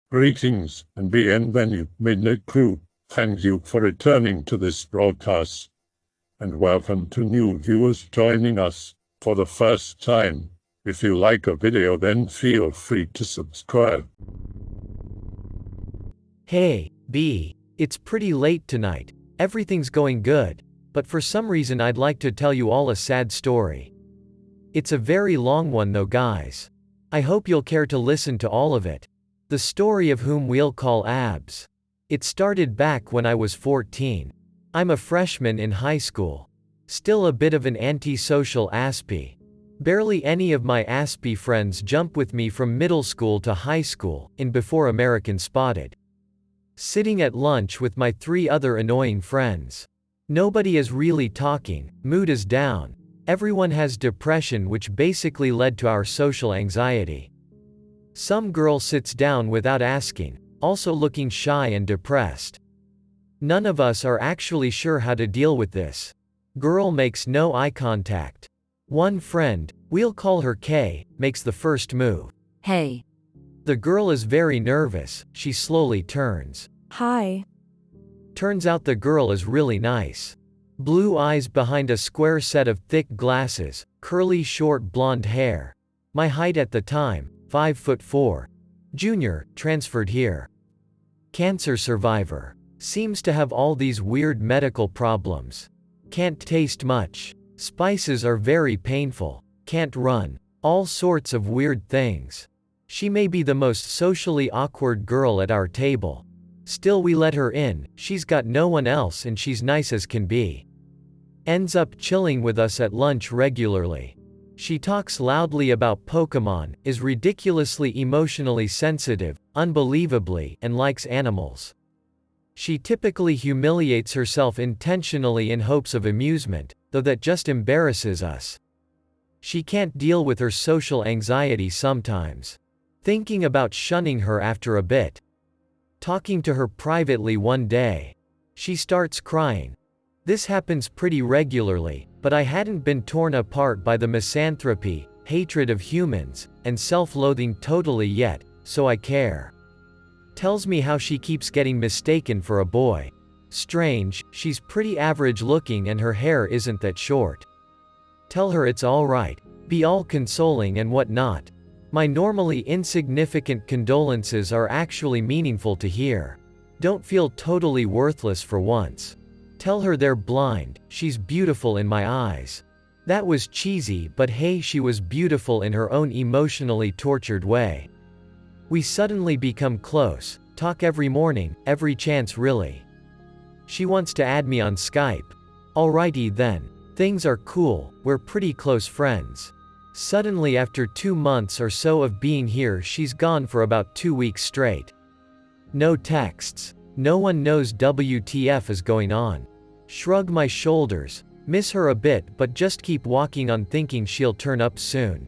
Greetings and bienvenue, midnight crew. Thank you for returning to this broadcast, and welcome to new viewers joining us for the first time. If you like a video, then feel free to subscribe. Hey, B. It's pretty late tonight. Everything's going good, but for some reason I'd like to tell you all a sad story. It's a very long one though, guys. I hope you'll care to listen to all of it. The story of whom we'll call Abs. It started back when I was 14. I'm a freshman in high school. Still a bit of an antisocial aspie. Barely any of my aspie friends jump with me from middle school to high school, in before American Spotted. Sitting at lunch with my 3 other annoying friends. Nobody is really talking, mood is down. Everyone has depression, which basically led to our social anxiety. Some girl sits down without asking, also looking shy and depressed. None of us are actually sure how to deal with this. Girl makes no eye contact. One friend, we'll call her K, makes the first move. Hey. The girl is very nervous, she slowly turns. Hi. Turns out the girl is really nice. Blue eyes behind a square set of thick glasses, curly short blonde hair. My height at the time, 5'4". Junior, transferred here. Cancer survivor. Seems to have all these weird medical problems. Can't taste much. Spices are very painful. Can't run. All sorts of weird things. She may be the most socially awkward girl at our table. Still, we let her in, she's got no one else and she's nice as can be. Ends up chilling with us at lunch regularly. She talks loudly about Pokemon, is ridiculously emotionally sensitive, unbelievably, and likes animals. She typically humiliates herself intentionally in hopes of amusement, though that just embarrasses us. She can't deal with her social anxiety sometimes. Thinking about shunning her after a bit. Talking to her privately one day. She starts crying. This happens pretty regularly, but I hadn't been torn apart by the misanthropy, hatred of humans, and self-loathing totally yet, so I care. Tells me how she keeps getting mistaken for a boy. Strange, she's pretty average looking and her hair isn't that short. Tell her it's alright, be all consoling and whatnot. My normally insignificant condolences are actually meaningful to hear. Don't feel totally worthless for once. Tell her they're blind, she's beautiful in my eyes. That was cheesy, but hey, she was beautiful in her own emotionally tortured way. We suddenly become close, talk every morning, every chance really. She wants to add me on Skype. Alrighty then. Things are cool, we're pretty close friends. Suddenly, after 2 months or so of being here, she's gone for about 2 weeks straight. No texts. No one knows WTF is going on. Shrug my shoulders, miss her a bit but just keep walking on thinking she'll turn up soon.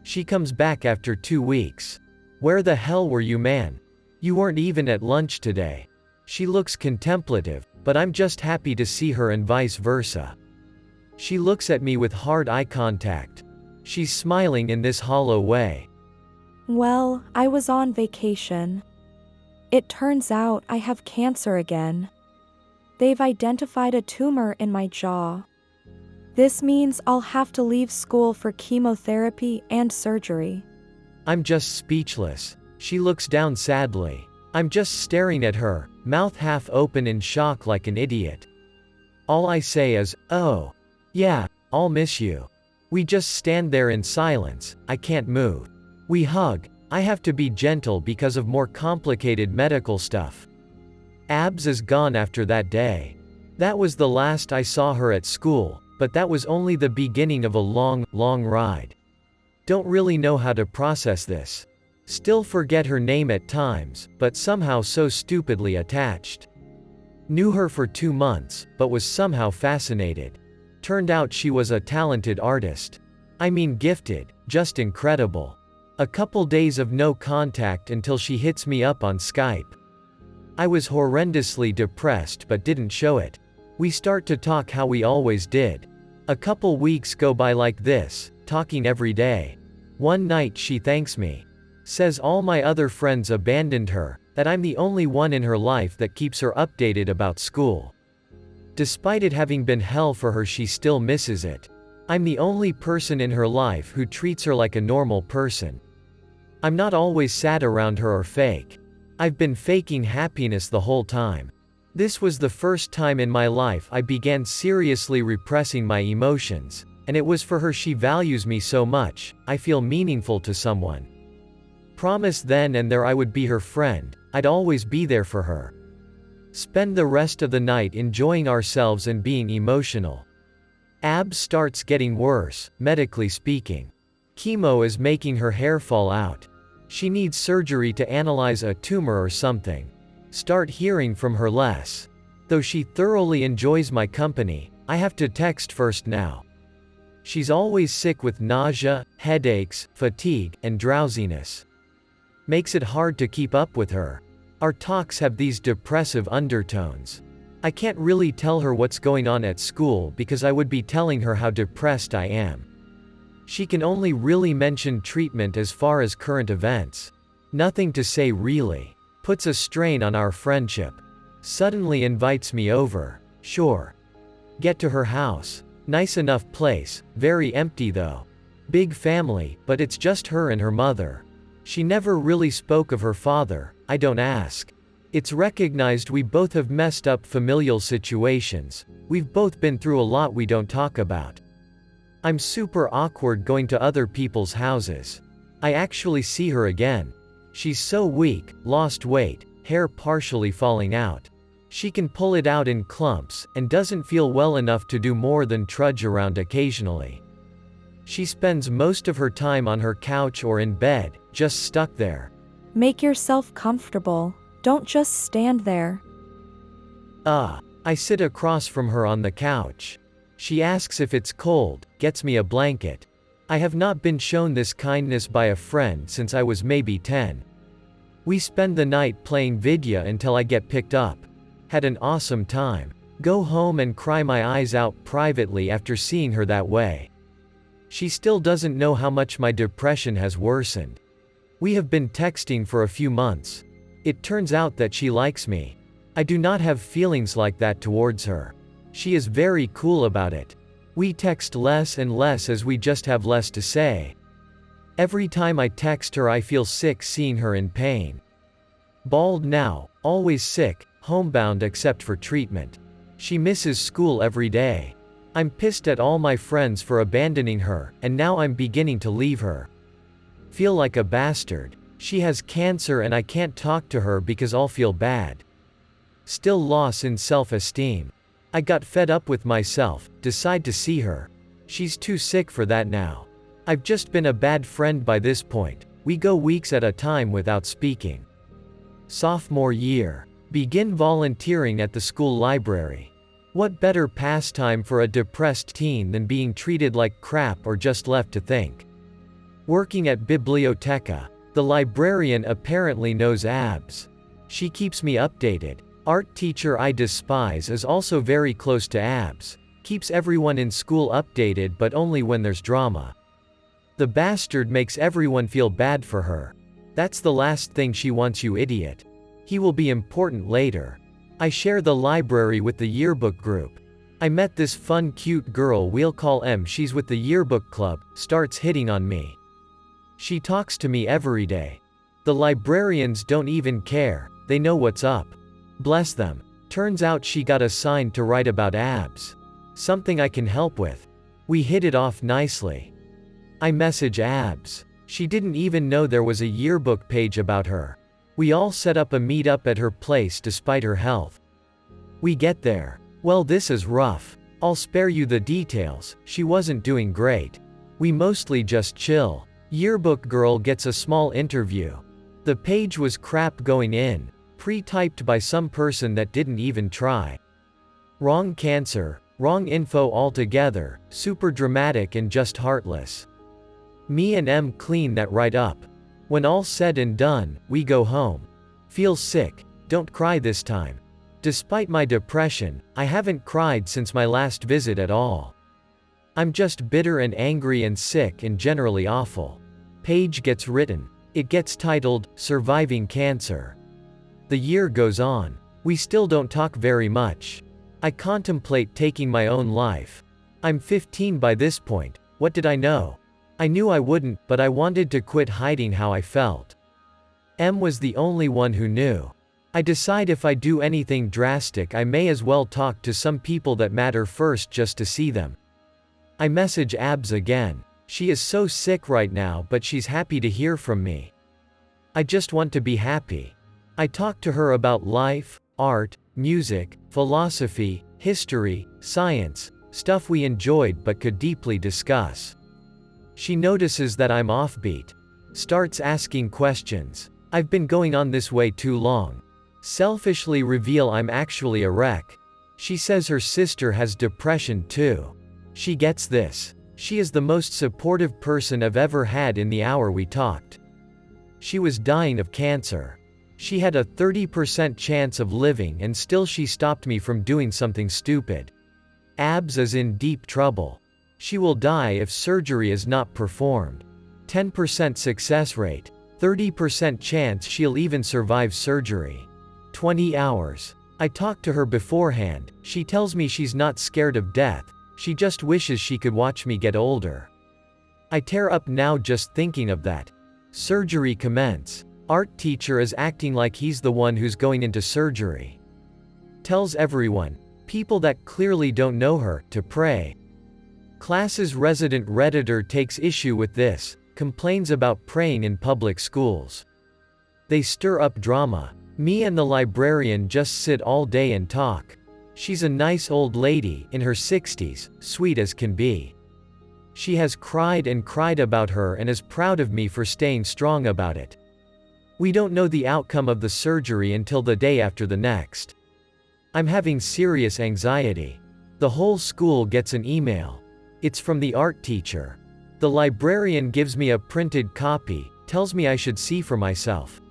She comes back after 2 weeks. Where the hell were you, man? You weren't even at lunch today. She looks contemplative, but I'm just happy to see her and vice versa. She looks at me with hard eye contact. She's smiling in this hollow way. Well, I was on vacation. It turns out I have cancer again. They've identified a tumor in my jaw. This means I'll have to leave school for chemotherapy and surgery. I'm just speechless. She looks down sadly. I'm just staring at her, mouth half open in shock like an idiot. All I say is, oh. Yeah, I'll miss you. We just stand there in silence, I can't move. We hug. I have to be gentle because of more complicated medical stuff. Abs is gone after that day. That was the last I saw her at school, but that was only the beginning of a long, long ride. Don't really know how to process this. Still forget her name at times, but somehow so stupidly attached. Knew her for 2 months, but was somehow fascinated. Turned out she was a talented artist. I mean gifted, just incredible. A couple days of no contact until she hits me up on Skype. I was horrendously depressed but didn't show it. We start to talk how we always did. A couple weeks go by like this, talking every day. One night she thanks me. Says all my other friends abandoned her, that I'm the only one in her life that keeps her updated about school. Despite it having been hell for her, she still misses it. I'm the only person in her life who treats her like a normal person. I'm not always sad around her or fake. I've been faking happiness the whole time. This was the first time in my life I began seriously repressing my emotions, and it was for her. She values me so much, I feel meaningful to someone. Promised then and there I would be her friend, I'd always be there for her. Spend the rest of the night enjoying ourselves and being emotional. Abs starts getting worse, medically speaking. Chemo is making her hair fall out. She needs surgery to analyze a tumor or something. Start hearing from her less. Though she thoroughly enjoys my company, I have to text first now. She's always sick with nausea, headaches, fatigue, and drowsiness. Makes it hard to keep up with her. Our talks have these depressive undertones. I can't really tell her what's going on at school because I would be telling her how depressed I am. She can only really mention treatment as far as current events. Nothing to say really. Puts a strain on our friendship. Suddenly invites me over. Sure. Get to her house. Nice enough place, very empty though. Big family, but it's just her and her mother. She never really spoke of her father, I don't ask. It's recognized we both have messed up familial situations. We've both been through a lot we don't talk about. I'm super awkward going to other people's houses. I actually see her again. She's so weak, lost weight, hair partially falling out. She can pull it out in clumps, and doesn't feel well enough to do more than trudge around occasionally. She spends most of her time on her couch or in bed, just stuck there. Make yourself comfortable. Don't just stand there. I sit across from her on the couch. She asks if it's cold, gets me a blanket. I have not been shown this kindness by a friend since I was maybe 10. We spend the night playing vidya until I get picked up. Had an awesome time. Go home and cry my eyes out privately after seeing her that way. She still doesn't know how much my depression has worsened. We have been texting for a few months. It turns out that she likes me. I do not have feelings like that towards her. She is very cool about it. We text less and less as we just have less to say. Every time I text her I feel sick seeing her in pain. Bald now, always sick, homebound except for treatment. She misses school every day. I'm pissed at all my friends for abandoning her, and now I'm beginning to leave her. Feel like a bastard. She has cancer and I can't talk to her because I'll feel bad. Still loss in self-esteem. I got fed up with myself, decide to see her. She's too sick for that now. I've just been a bad friend by this point. We go weeks at a time without speaking. Sophomore year. Begin volunteering at the school library. What better pastime for a depressed teen than being treated like crap or just left to think? Working at Biblioteca. The librarian apparently knows Abs. She keeps me updated. Art teacher I despise is also very close to Abs. Keeps everyone in school updated but only when there's drama. The bastard makes everyone feel bad for her. That's the last thing she wants, you idiot. He will be important later. I share the library with the yearbook group. I met this fun cute girl we'll call M. She's with the yearbook club, starts hitting on me. She talks to me every day. The librarians don't even care, they know what's up. Bless them. Turns out she got assigned to write about Abs. Something I can help with. We hit it off nicely. I message Abs. She didn't even know there was a yearbook page about her. We all set up a meetup at her place despite her health. We get there. Well, this is rough. I'll spare you the details. She wasn't doing great. We mostly just chill. Yearbook girl gets a small interview. The page was crap going in. Pre-typed by some person that didn't even try. Wrong cancer, wrong info altogether, super dramatic and just heartless. Me and M clean that right up. When all said and done, we go home. Feel sick, don't cry this time. Despite my depression, I haven't cried since my last visit at all. I'm just bitter and angry and sick and generally awful. Page gets written. It gets titled, Surviving Cancer. The year goes on. We still don't talk very much. I contemplate taking my own life. I'm 15 by this point. What did I know? I knew I wouldn't, but I wanted to quit hiding how I felt. M was the only one who knew. I decide if I do anything drastic, I may as well talk to some people that matter first just to see them. I message Abs again. She is so sick right now, but she's happy to hear from me. I just want to be happy. I talk to her about life, art, music, philosophy, history, science, stuff we enjoyed but could deeply discuss. She notices that I'm offbeat. Starts asking questions. I've been going on this way too long. Selfishly reveal I'm actually a wreck. She says her sister has depression too. She gets this. She is the most supportive person I've ever had in the hour we talked. She was dying of cancer. She had a 30% chance of living and still she stopped me from doing something stupid. Abs is in deep trouble. She will die if surgery is not performed. 10% success rate. 30% chance she'll even survive surgery. 20 hours. I talked to her beforehand. She tells me she's not scared of death. She just wishes she could watch me get older. I tear up now just thinking of that. Surgery commence. Art teacher is acting like he's the one who's going into surgery. Tells everyone, people that clearly don't know her, to pray. Class's resident Redditor takes issue with this, complains about praying in public schools. They stir up drama. Me and the librarian just sit all day and talk. She's a nice old lady, in her 60s, sweet as can be. She has cried and cried about her and is proud of me for staying strong about it. We don't know the outcome of the surgery until the day after the next. I'm having serious anxiety. The whole school gets an email. It's from the art teacher. The librarian gives me a printed copy, tells me I should see for myself.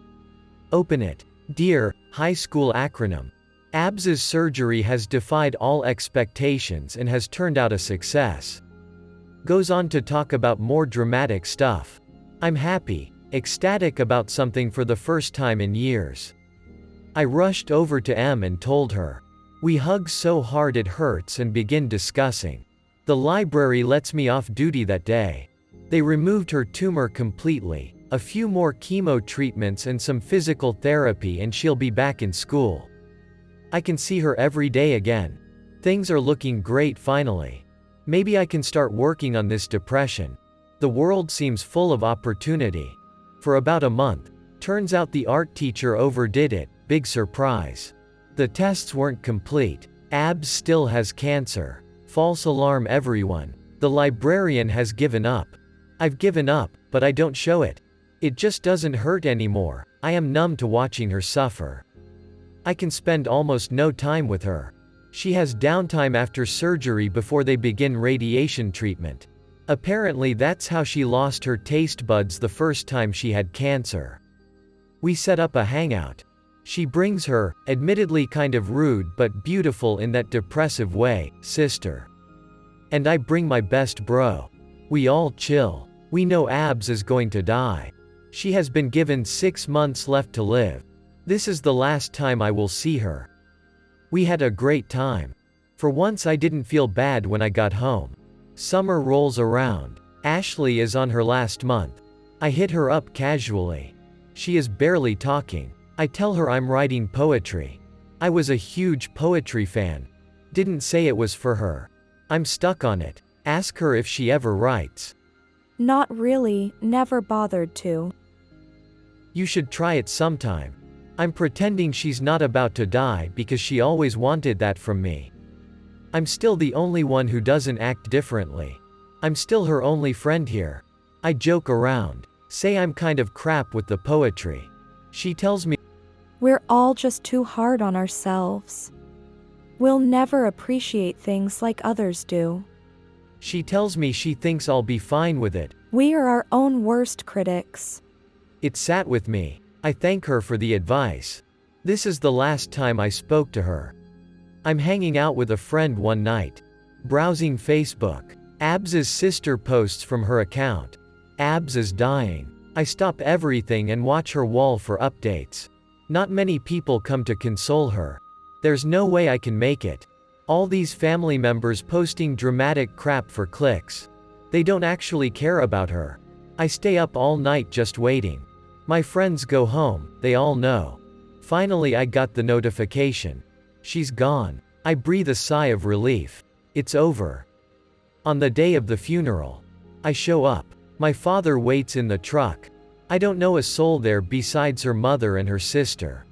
Open it. Dear, high school acronym. Abs's surgery has defied all expectations and has turned out a success. Goes on to talk about more dramatic stuff. I'm happy, ecstatic about something for the first time in years. I rushed over to M and told her. We hug so hard it hurts and begin discussing. The library lets me off duty that day. They removed her tumor completely, a few more chemo treatments and some physical therapy and she'll be back in school. I can see her every day again. Things are looking great finally. Maybe I can start working on this depression. The world seems full of opportunity. For about a month. Turns out the art teacher overdid it, big surprise. The tests weren't complete. Abs still has cancer. False alarm everyone. The librarian has given up. I've given up, but I don't show it. It just doesn't hurt anymore. I am numb to watching her suffer. I can spend almost no time with her. She has downtime after surgery before they begin radiation treatment. Apparently that's how she lost her taste buds the first time she had cancer. We set up a hangout. She brings her, admittedly kind of rude but beautiful in that depressive way, sister. And I bring my best bro. We all chill. We know Abs is going to die. She has been given 6 months left to live. This is the last time I will see her. We had a great time. For once I didn't feel bad when I got home. Summer rolls around. Ashley is on her last month. I hit her up casually. She is barely talking. I tell her I'm writing poetry. I was a huge poetry fan. Didn't say it was for her. I'm stuck on it. Ask her if she ever writes. Not really, never bothered to. You should try it sometime. I'm pretending she's not about to die because she always wanted that from me. I'm still the only one who doesn't act differently. I'm still her only friend here. I joke around, say I'm kind of crap with the poetry. She tells me, we're all just too hard on ourselves. We'll never appreciate things like others do. She tells me she thinks I'll be fine with it. We are our own worst critics. It sat with me. I thank her for the advice. This is the last time I spoke to her. I'm hanging out with a friend one night. Browsing Facebook. Abs's sister posts from her account. Abs is dying. I stop everything and watch her wall for updates. Not many people come to console her. There's no way I can make it. All these family members posting dramatic crap for clicks. They don't actually care about her. I stay up all night just waiting. My friends go home, they all know. Finally I got the notification. She's gone. I breathe a sigh of relief. It's over. On the day of the funeral, I show up. My father waits in the truck. I don't know a soul there besides her mother and her sister.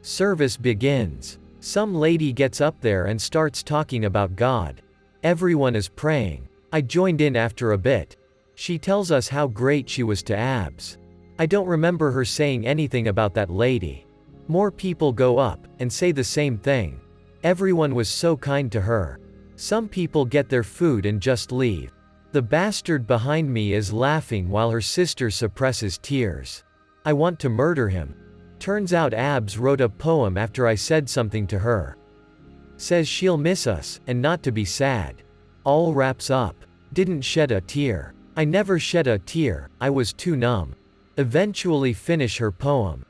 Service begins. Some lady gets up there and starts talking about God. Everyone is praying. I joined in after a bit. She tells us how great she was to Abs. I don't remember her saying anything about that lady. More people go up and say the same thing. Everyone was so kind to her. Some people get their food and just leave. The bastard behind me is laughing while her sister suppresses tears. I want to murder him. Turns out Abs wrote a poem after I said something to her. Says she'll miss us, and not to be sad. All wraps up. Didn't shed a tear. I never shed a tear, I was too numb. Eventually finish her poem.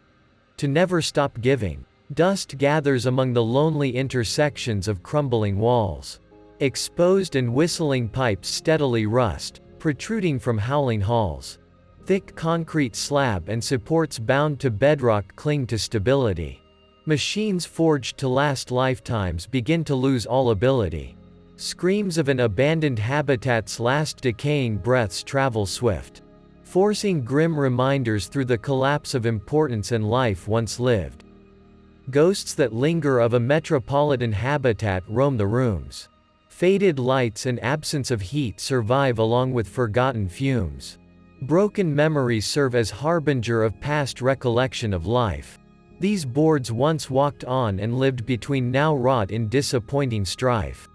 To never stop giving. Dust gathers among the lonely intersections of crumbling walls. Exposed and whistling pipes steadily rust, protruding from howling halls. Thick concrete slab and supports bound to bedrock cling to stability. Machines forged to last lifetimes begin to lose all ability. Screams of an abandoned habitat's last decaying breaths travel swift, forcing grim reminders through the collapse of importance and life once lived. Ghosts that linger of a metropolitan habitat roam the rooms. Faded lights and absence of heat survive along with forgotten fumes. Broken memories serve as harbinger of past recollection of life. These boards once walked on and lived between now rot in disappointing strife.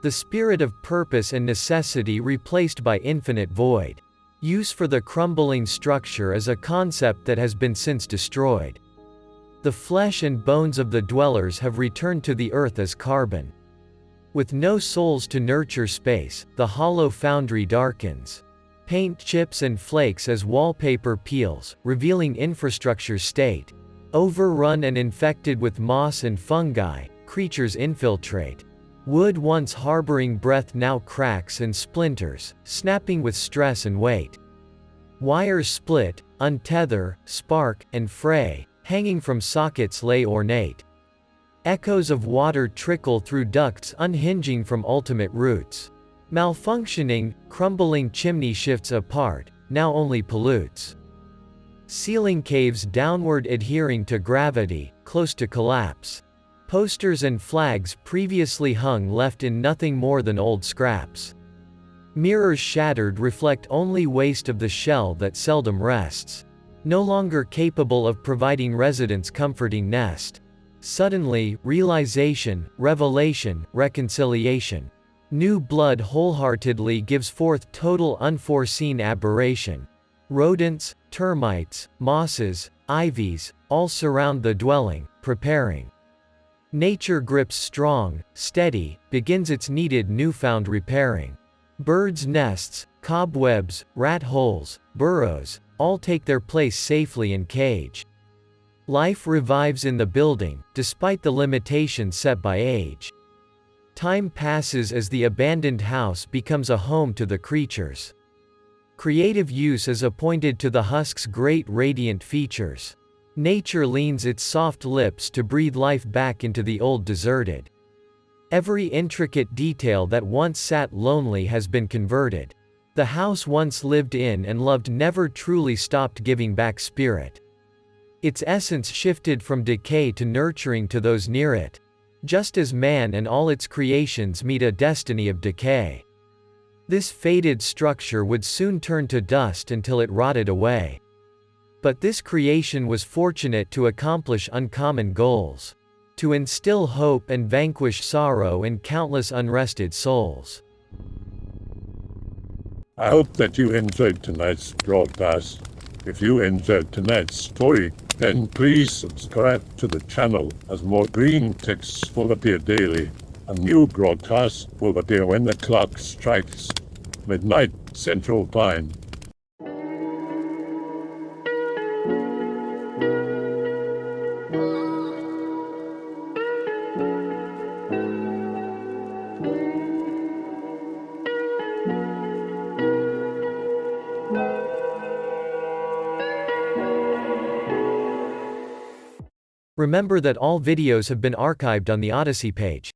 The spirit of purpose and necessity replaced by infinite void. Use for the crumbling structure is a concept that has been since destroyed. The flesh and bones of the dwellers have returned to the earth as carbon. With no souls to nurture space, the hollow foundry darkens. Paint chips and flakes as wallpaper peels, revealing infrastructure's state. Overrun and infected with moss and fungi, creatures infiltrate. Wood once harboring breath now cracks and splinters, snapping with stress and weight. Wires split, untether, spark, and fray, hanging from sockets lay ornate. Echoes of water trickle through ducts unhinging from ultimate roots. Malfunctioning, crumbling chimney shifts apart, now only pollutes. Ceiling caves downward adhering to gravity, close to collapse. Posters and flags previously hung left in nothing more than old scraps. Mirrors shattered reflect only waste of the shell that seldom rests. No longer capable of providing residents comforting nest. Suddenly, realization, revelation, reconciliation. New blood wholeheartedly gives forth total unforeseen aberration. Rodents, termites, mosses, ivies, all surround the dwelling, preparing. Nature grips strong, steady, begins its needed newfound repairing. Birds' nests, cobwebs, rat holes, burrows, all take their place safely in cage. Life revives in the building, despite the limitations set by age. Time passes as the abandoned house becomes a home to the creatures. Creative use is appointed to the husk's great radiant features. Nature leans its soft lips to breathe life back into the old deserted. Every intricate detail that once sat lonely has been converted. The house once lived in and loved never truly stopped giving back spirit. Its essence shifted from decay to nurturing to those near it. Just as man and all its creations meet a destiny of decay. This faded structure would soon turn to dust until it rotted away. But this creation was fortunate to accomplish uncommon goals. To instill hope and vanquish sorrow in countless unrested souls. I hope that you enjoyed tonight's broadcast. If you enjoyed tonight's story, then please subscribe to the channel as more green texts will appear daily. A new broadcast will appear when the clock strikes midnight Central Time. Remember that all videos have been archived on the Odyssey page.